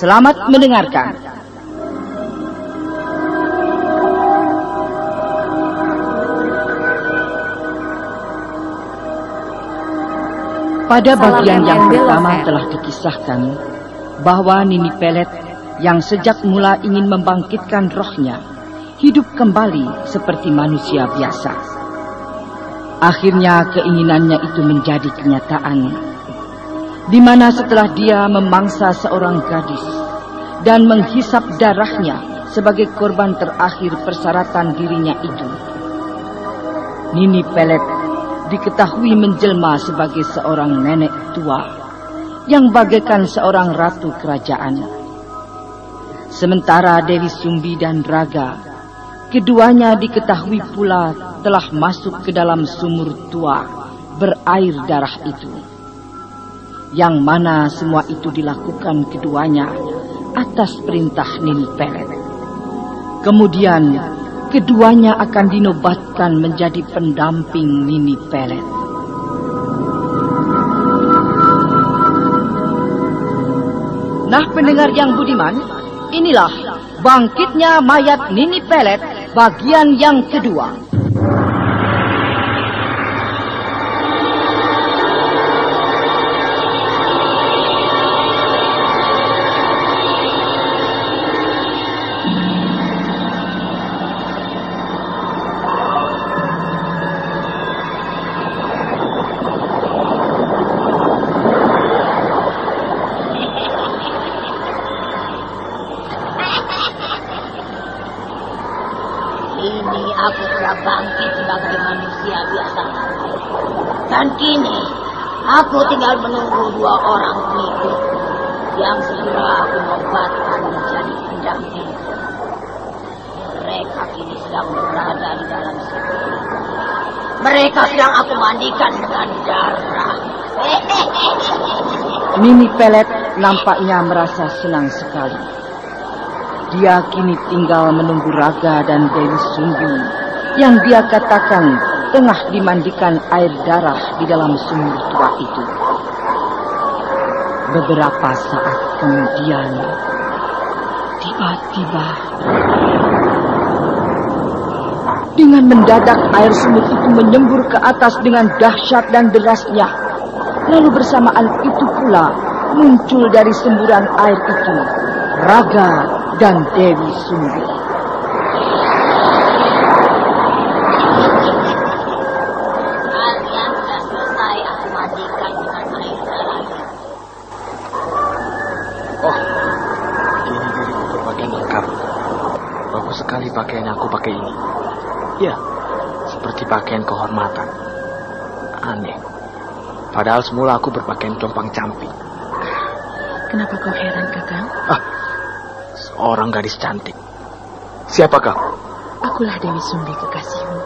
Selamat mendengarkan. Pada bagian yang pertama telah dikisahkan bahwa Nini Pelet yang sejak mula ingin membangkitkan rohnya hidup kembali seperti manusia biasa. Akhirnya keinginannya itu menjadi kenyataan, di mana setelah dia memangsa seorang gadis dan menghisap darahnya sebagai korban terakhir persyaratan dirinya itu, Nini Pelet diketahui menjelma sebagai seorang nenek tua yang bagaikan seorang ratu kerajaan. Sementara Dewi Sumbi dan Raga, keduanya diketahui pula telah masuk ke dalam sumur tua berair darah itu, yang mana semua itu dilakukan keduanya atas perintah Nini Pelet. Kemudian keduanya akan dinobatkan menjadi pendamping Nini Pelet. Nah, pendengar yang budiman, inilah bangkitnya mayat Nini Pelet bagian yang kedua. Aku telah bangkit sebagai manusia biasa. Dan kini, aku tinggal menunggu dua orang pengikut yang segera aku nobatkan menjadi pendamping. Mereka kini sedang berada di dalam sumur. Mereka sedang aku mandikan dengan darah. Nini Pelet nampaknya merasa senang sekali. Dia kini tinggal menunggu Raga dan Dewi Sumbi yang dia katakan tengah dimandikan air darah di dalam sumur tua itu. Beberapa saat kemudian, tiba-tiba, dengan mendadak air sumur itu menyembur ke atas dengan dahsyat dan derasnya. Lalu bersamaan itu pula muncul dari semburan air itu Raga dan Dewi Sumbi. Kalian sudah selesai aku mandikan dengan air darah. Oh, kini diriku berpakaian lengkap. Bagus sekali pakaian yang aku pakai ini. Ya, seperti pakaian kehormatan. Aneh. Padahal semula aku berpakaian compang-camping. Kenapa kau heran, Kakang? Seorang gadis cantik. Siapa kau? Akulah Dewi Sumbi, kekasihmu.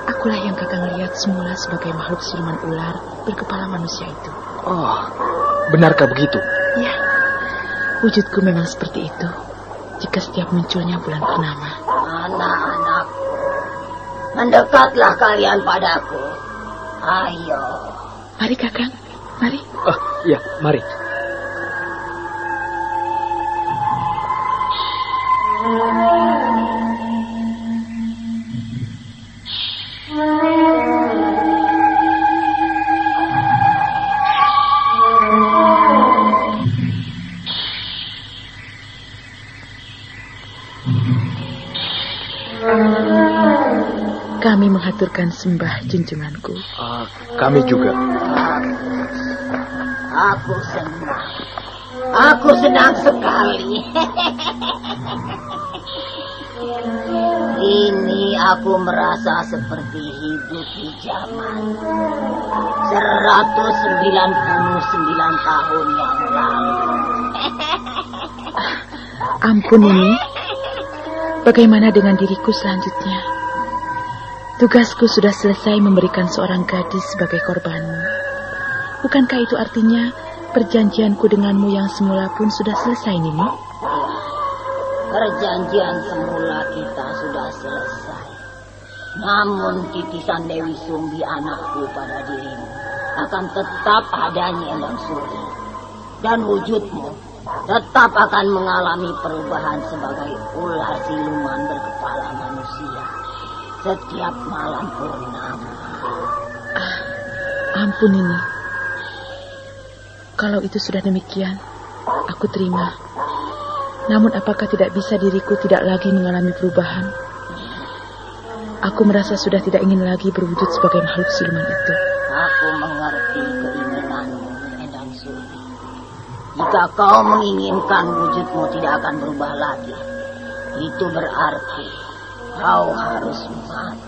Akulah yang Kakang lihat semula sebagai makhluk siluman ular berkepala manusia itu. Oh, benarkah begitu? Ya, wujudku memang seperti itu jika setiap munculnya bulan purnama. Anak-anak, mendekatlah kalian padaku. Ayo. Mari, Kakang. Mari. Iya, mari. Kami mengaturkan sembah junjunganku. Kami juga. Aku senang. Aku senang sekali. Ini aku merasa seperti hidup di zaman 199 tahun yang lalu. Ampun, Nini. Bagaimana dengan diriku selanjutnya? Tugasku sudah selesai memberikan seorang gadis sebagai korbanmu. Bukankah itu artinya perjanjianku denganmu yang semula pun sudah selesai, Nini? Ya, perjanjian semula kita sudah selesai. Namun titisan Dewi Sumbi anakku pada dirimu akan tetap ada Nyendang Suri. Dan wujudmu tetap akan mengalami perubahan sebagai ular siluman berkepala manusia setiap malam purnama. Ampun ini. Kalau itu sudah demikian, aku terima. Namun apakah tidak bisa diriku tidak lagi mengalami perubahan? Aku merasa sudah tidak ingin lagi berwujud sebagai makhluk siluman itu. Aku mengerti keinginanmu, Endang Suri. Jika kau menginginkan wujudmu tidak akan berubah lagi, itu berarti kau harus mati.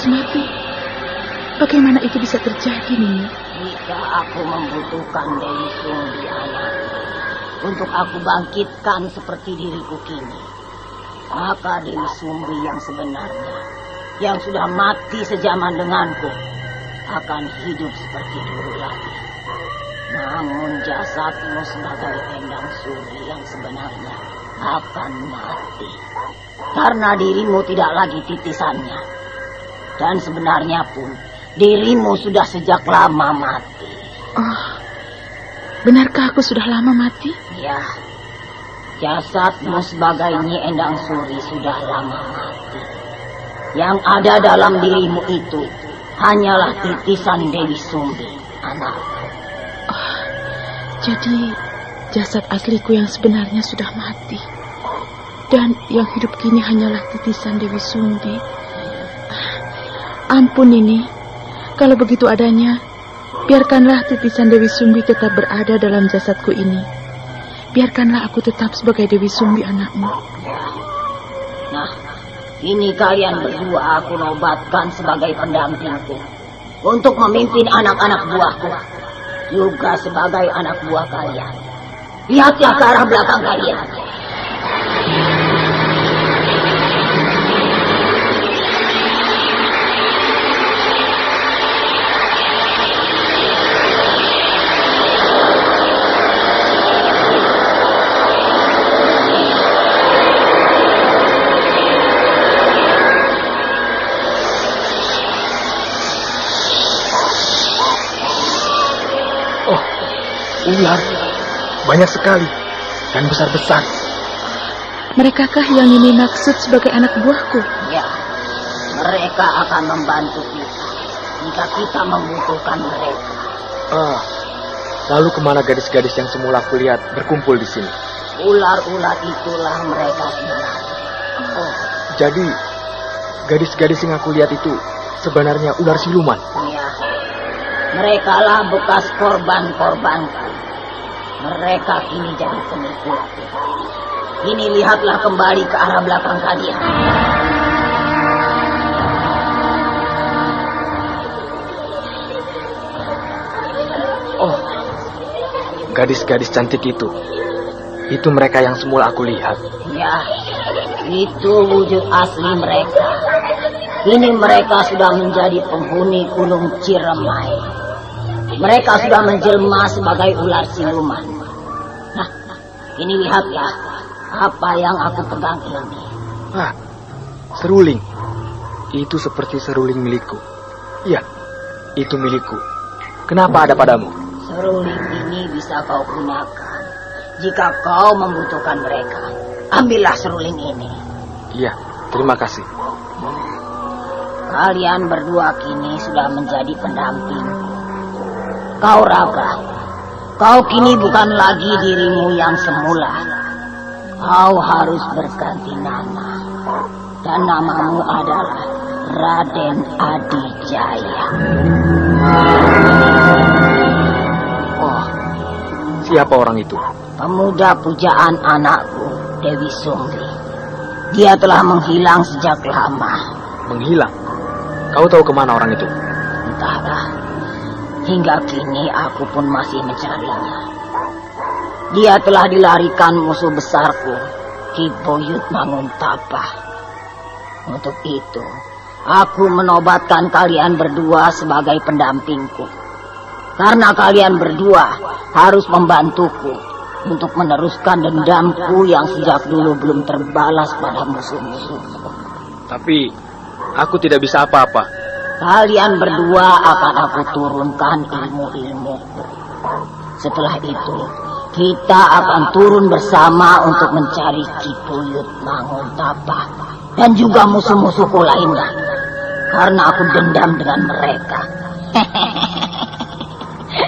Mati. Bagaimana itu bisa terjadi, Nini? Jika aku membutuhkan Dewi Sumbi anak untuk aku bangkitkan seperti diriku kini, maka Dewi Sumbi yang sebenarnya, yang sudah mati sejaman denganku, akan hidup seperti dulu lagi. Namun jasadmu sebagai Endang Suri yang sebenarnya akan mati, karena dirimu tidak lagi titisannya. Dan sebenarnya pun dirimu sudah sejak lama mati. Oh, benarkah aku sudah lama mati? Ya, jasadmu sebagai Nyi Endang Suri sudah lama mati. Yang ada dalam dirimu itu hanyalah titisan Dewi Sumbi, anakku. Oh, jadi jasad asliku yang sebenarnya sudah mati. Dan yang hidup kini hanyalah titisan Dewi Sumbi. Ampun ini, kalau begitu adanya, biarkanlah titisan Dewi Sumbi tetap berada dalam jasadku ini. Biarkanlah aku tetap sebagai Dewi Sumbi anakmu. Nah, ini kalian berdua aku nobatkan sebagai pendampingku untuk memimpin anak-anak buahku, juga sebagai anak buah kalian. Lihatlah ke arah belakang kalian. Ular banyak sekali dan besar-besar. Mereka-kah yang Nini maksud sebagai anak buahku? Ya, mereka akan membantu kita jika kita membutuhkan mereka. Lalu kemana gadis-gadis yang semula aku lihat berkumpul di sini? Ular-ular itulah mereka sebenarnya. Jadi gadis-gadis yang aku lihat itu sebenarnya ular siluman? Ya, mereka lah bekas korban-korbanku. Mereka kini jadi pengikutku. Ini lihatlah kembali ke arah belakang kalian. Oh, gadis-gadis cantik itu mereka yang semula aku lihat. Ya, itu wujud asli mereka. Kini mereka sudah menjadi penghuni Gunung Ciremai. Mereka sudah menjelma sebagai ular siluman. Nah, ini lihatlah apa yang aku pegang ini. Seruling. Itu seperti seruling milikku. Ya, itu milikku. Kenapa ada padamu? Seruling ini bisa kau gunakan jika kau membutuhkan mereka. Ambillah seruling ini. Iya, terima kasih. Kalian berdua kini sudah menjadi pendamping. Kau Raga, kau kini bukan lagi dirimu yang semula. Kau harus berganti nama. Dan namamu adalah Raden Adijaya. Oh, siapa orang itu? Pemuda pujaan anakku, Dewi Sumbi. Dia telah menghilang sejak lama. Menghilang? Kau tahu kemana orang itu? Entahlah. Hingga kini aku pun masih mencarinya. Dia telah dilarikan musuh besarku, Ki Boyut Manguntapah. Untuk itu, aku menobatkan kalian berdua sebagai pendampingku. Karena kalian berdua harus membantuku untuk meneruskan dendamku yang sejak dulu belum terbalas pada musuh-musuhku. Tapi aku tidak bisa apa-apa. Kalian berdua akan aku turunkan ilmu-ilmuku. Setelah itu, kita akan turun bersama untuk mencari Kipuyut Manguntapa dan juga musuh-musuhku lainnya. Karena aku dendam dengan mereka.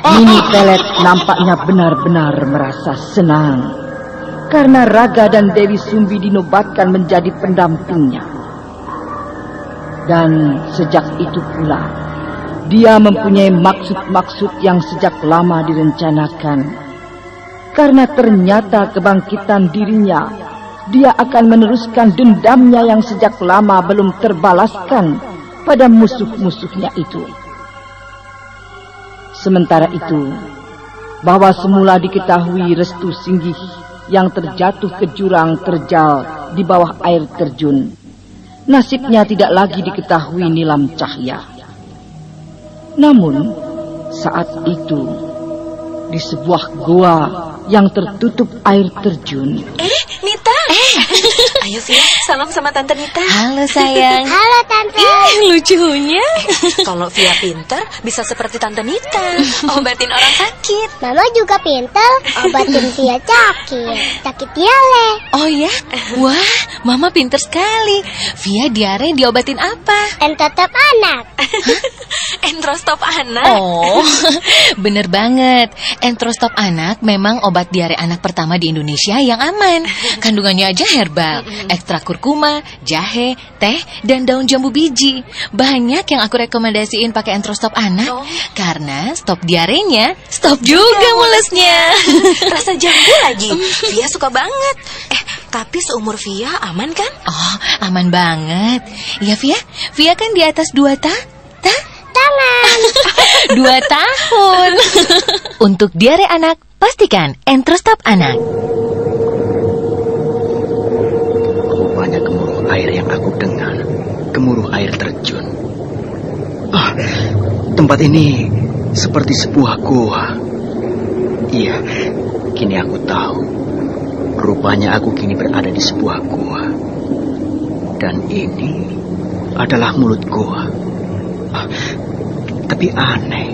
Nini Pelet nampaknya benar-benar merasa senang karena Raga dan Dewi Sumbi dinobatkan menjadi pendampingnya. Dan sejak itu pula, dia mempunyai maksud-maksud yang sejak lama direncanakan. Karena ternyata kebangkitan dirinya, dia akan meneruskan dendamnya yang sejak lama belum terbalaskan pada musuh-musuhnya itu. Sementara itu, bahwa semula diketahui Restu Singgih yang terjatuh ke jurang terjal di bawah air terjun, nasibnya tidak lagi diketahui Nilam Cahya. Namun, saat itu, di sebuah goa yang tertutup air terjun. Nita. Ayo Via, salam sama Tante Nita. Halo sayang. Halo Tante. Lucunya. Kalau Via pinter, bisa seperti Tante Nita. Obatin orang sakit. Mama juga pinter, obatin Via sakit diare. Oh ya? Wah, Mama pinter sekali. Via diare diobatin apa? Entrostop anak. Entrostop anak? Oh, bener banget. Entrostop anak memang obat diare anak pertama di Indonesia yang aman. Kandungannya aja herbal, ekstrak kurkuma, jahe, teh, dan daun jambu biji. Banyak yang aku rekomendasiin pakai Entrostop anak, karena stop diarenya, stop juga mulesnya. Rasa jambu lagi. Via suka banget. Tapi seumur Via aman kan? Oh, aman banget. Ya Via, Via kan di atas 2 Tangan. 2 tahun. Untuk diare anak, pastikan Entrostop anak. Rupanya gemuruh air yang aku dengar, gemuruh air terjun. Tempat ini seperti sebuah goa. Iya, kini aku tahu. Rupanya aku kini berada di sebuah goa. Dan ini adalah mulut goa. Tapi aneh,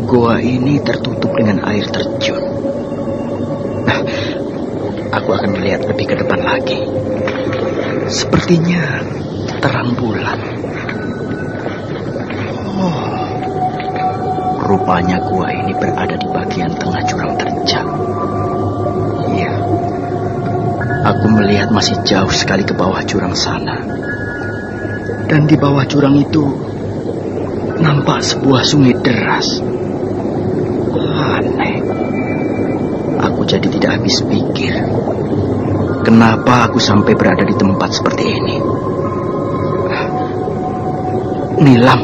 goa ini tertutup dengan air terjun. Aku akan melihat lebih ke depan lagi. Sepertinya terang bulan. Rupanya gua ini berada di bagian tengah jurang terjal. Iya, aku melihat masih jauh sekali ke bawah jurang sana. Dan di bawah jurang itu nampak sebuah sungai deras. Aneh. Aku jadi tidak habis pikir. Kenapa aku sampai berada di tempat seperti ini? Nilam.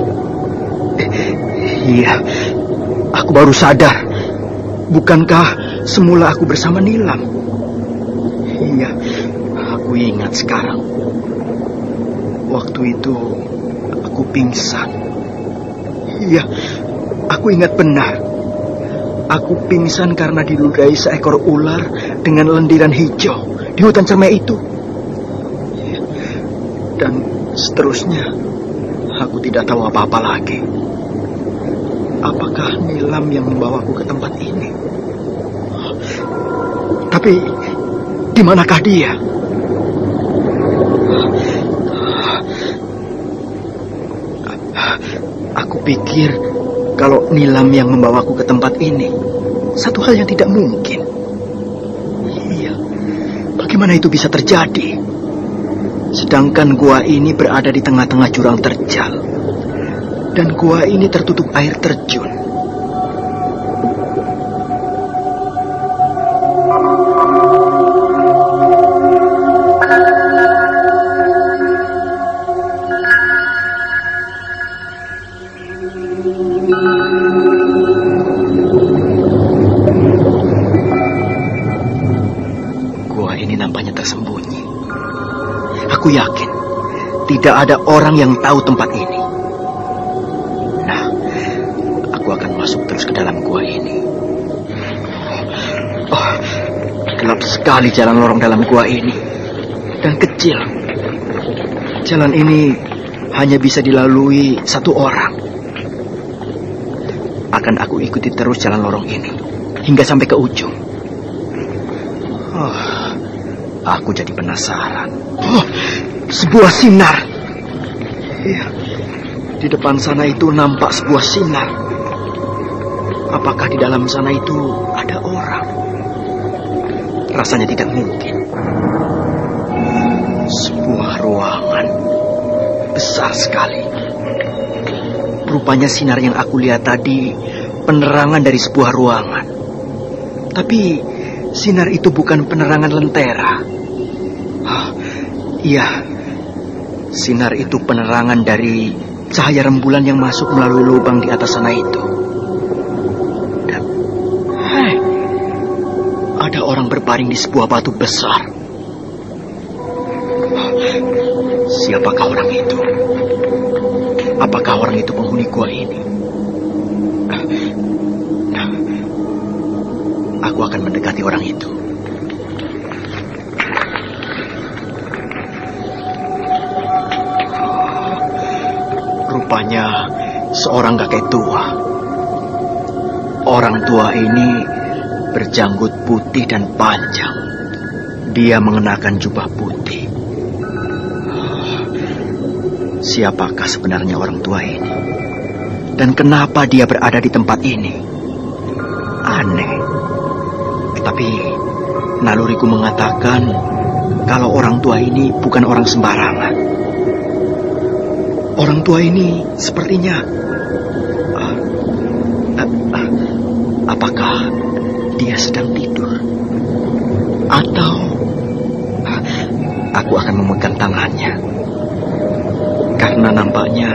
Iya, aku baru sadar. Bukankah semula aku bersama Nilam? Iya, aku ingat sekarang. Waktu itu aku pingsan. Iya, aku ingat benar. Aku pingsan karena diludahi seekor ular dengan lendiran hijau di hutan cermai itu. Dan seterusnya, aku tidak tahu apa-apa lagi. Apakah Nilam yang membawaku ke tempat ini? Tapi, di manakah dia? Aku pikir kalau Nilam yang membawaku ke tempat ini, satu hal yang tidak mungkin. Iya, bagaimana itu bisa terjadi? Sedangkan gua ini berada di tengah-tengah jurang terjal. Dan gua ini tertutup air terjun. Aku yakin tidak ada orang yang tahu tempat ini. Nah, aku akan masuk terus ke dalam gua ini. Oh, gelap sekali jalan lorong dalam gua ini. Dan kecil. Jalan ini hanya bisa dilalui satu orang. Akan aku ikuti terus jalan lorong ini hingga sampai ke ujung. Aku jadi penasaran. Sebuah sinar. Iya, di depan sana itu nampak sebuah sinar. Apakah di dalam sana itu ada orang? Rasanya tidak mungkin. Sebuah ruangan besar sekali. Rupanya sinar yang aku lihat tadi penerangan dari sebuah ruangan. Tapi sinar itu bukan penerangan lentera. Iya, sinar itu penerangan dari cahaya rembulan yang masuk melalui lubang di atas sana itu. Dan, ada orang berbaring di sebuah batu besar. Siapakah orang itu? Apakah orang itu penghuni gua ini? Aku akan mendekati orang itu. Rupanya seorang kakek tua. Orang tua ini berjanggut putih dan panjang. Dia mengenakan jubah putih. Siapakah sebenarnya orang tua ini? Dan kenapa dia berada di tempat ini? Aneh. Tapi naluriku mengatakan kalau orang tua ini bukan orang sembarangan. Orang tua ini sepertinya... apakah dia sedang tidur? Atau aku akan memegang tangannya? Karena nampaknya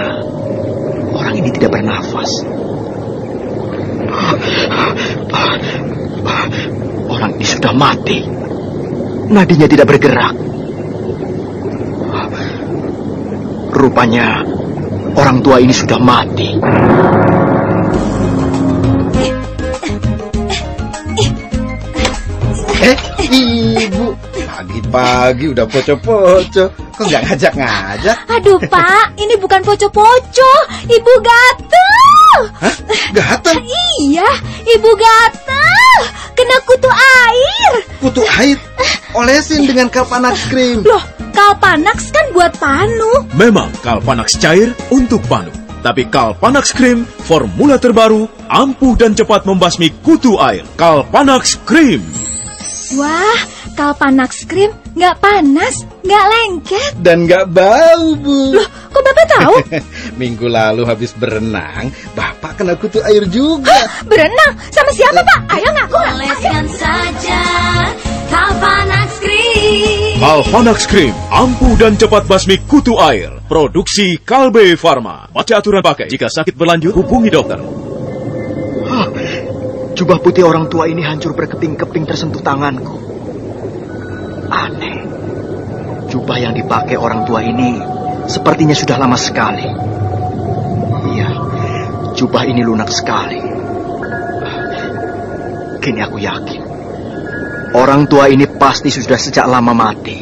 orang ini tidak bernafas. Orang ini sudah mati. Nadinya tidak bergerak. Rupanya orang tua ini sudah mati. Ibu, pagi-pagi udah poco-poco. Kok nggak ngajak-ngajak? Aduh, Pak, ini bukan poco-poco. Ibu gatel. Hah? Gatel? Iya, ibu gatel. Kena kutu air. Kutu air? Olesin dengan Kalpanax Cream. Loh, Kalpanax kan buat panu. Memang Kalpanax cair untuk panu. Tapi Kalpanax Cream, formula terbaru, ampuh dan cepat membasmi kutu air. Kalpanax Cream. Wah, Kalpanax Cream nggak panas, nggak lengket. Dan nggak bau, Bu. Loh, kok Bapak tahu? Minggu lalu habis berenang, Bapak kena kutu air juga. Hah, berenang? Sama siapa, Pak? Ayo ngaku. Oleskan saja Kalpanax Cream. Kalpanax Cream, ampuh dan cepat basmi kutu air. Produksi Kalbe Farma. Baca aturan pakai. Jika sakit berlanjut, hubungi dokter. Jubah putih orang tua ini hancur berkeping-keping tersentuh tanganku. Aneh. Jubah yang dipakai orang tua ini sepertinya sudah lama sekali. Iya, jubah ini lunak sekali. Kini aku yakin orang tua ini pasti sudah sejak lama mati.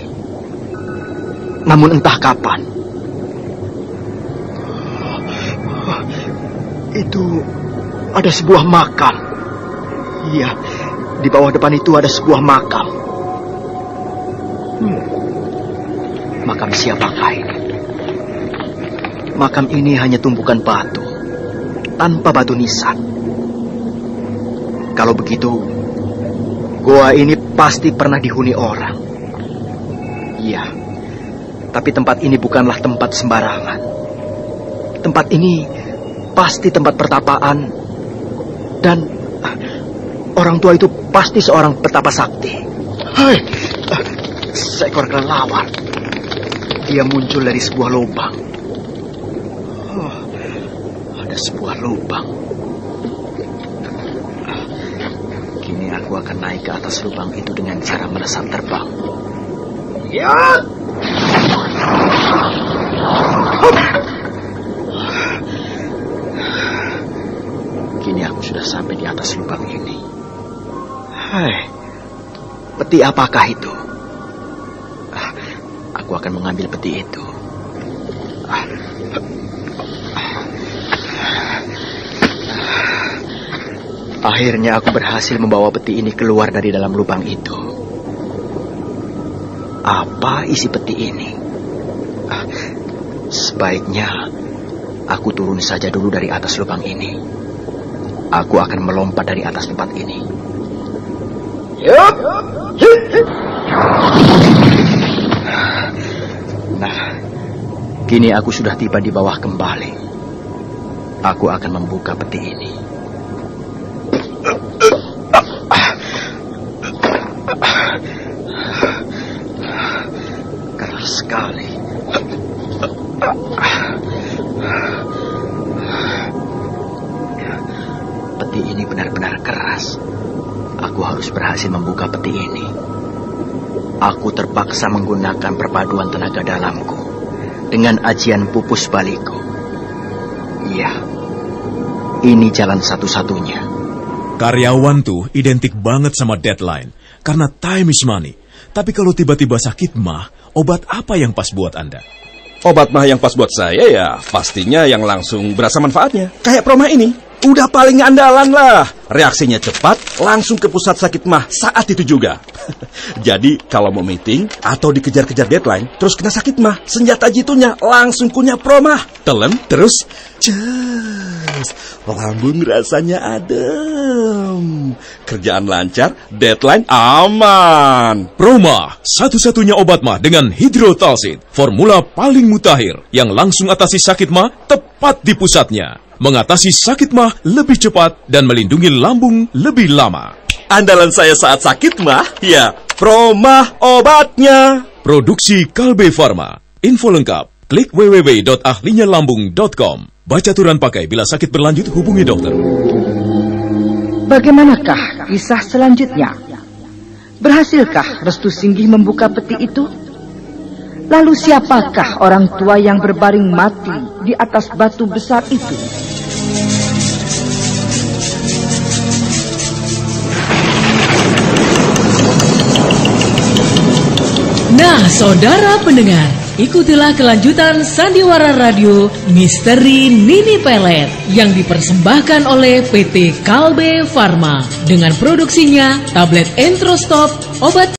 Namun entah kapan. Itu ada sebuah makam. Iya, di bawah depan itu ada sebuah makam. Makam siapakah ini? Makam ini hanya tumpukan batu, tanpa batu nisan. Kalau begitu, goa ini pasti pernah dihuni orang. Iya, tapi tempat ini bukanlah tempat sembarangan. Tempat ini pasti tempat pertapaan, dan orang tua itu pasti seorang petapa sakti. Hai, seekor kelelawar. Dia muncul dari sebuah lubang. Ada sebuah lubang. Kini aku akan naik ke atas lubang itu dengan cara melesat terbang. Ya! Peti apakah itu? Aku akan mengambil peti itu. Akhirnya aku berhasil membawa peti ini keluar dari dalam lubang itu. Apa isi peti ini? Sebaiknya aku turun saja dulu dari atas lubang ini. Aku akan melompat dari atas tempat ini. Nah, kini aku sudah tiba di bawah kembali. Aku akan membuka peti ini. Keras sekali. Peti ini benar-benar keras. Aku harus berhasil membuka peti ini. Aku terpaksa menggunakan perpaduan tenaga dalamku dengan ajian pupus baliku. Iya, ini jalan satu-satunya. Karyawan tuh identik banget sama deadline, karena time is money. Tapi kalau tiba-tiba sakit mah, obat apa yang pas buat Anda? Obat mah yang pas buat saya ya pastinya yang langsung berasa manfaatnya. Kayak Proma ini, udah paling andalan lah. Reaksinya cepat, langsung ke pusat sakit mah saat itu juga. Jadi kalau mau meeting atau dikejar-kejar deadline, terus kena sakit mah, senjata jitunya langsung punya Proma. Telan, terus lambung rasanya adem. Kerjaan lancar, deadline aman. Proma, satu-satunya obat mah dengan hidrotalsid, formula paling mutakhir yang langsung atasi sakit mah tepat di pusatnya. Mengatasi sakit mah lebih cepat dan melindungi lambung lebih lama. Andalan saya saat sakit mah, ya Proma obatnya. Produksi Kalbe Farma. Info lengkap, klik www.ahlinyalambung.com. Baca aturan pakai bila sakit berlanjut hubungi dokter. Bagaimanakah kisah selanjutnya? Berhasilkah Restu Singgih membuka peti itu? Lalu siapakah orang tua yang berbaring mati di atas batu besar itu? Nah, saudara pendengar, ikutilah kelanjutan Sandiwara Radio Misteri Nini Pelet yang dipersembahkan oleh PT Kalbe Farma dengan produksinya tablet Entrostop, obat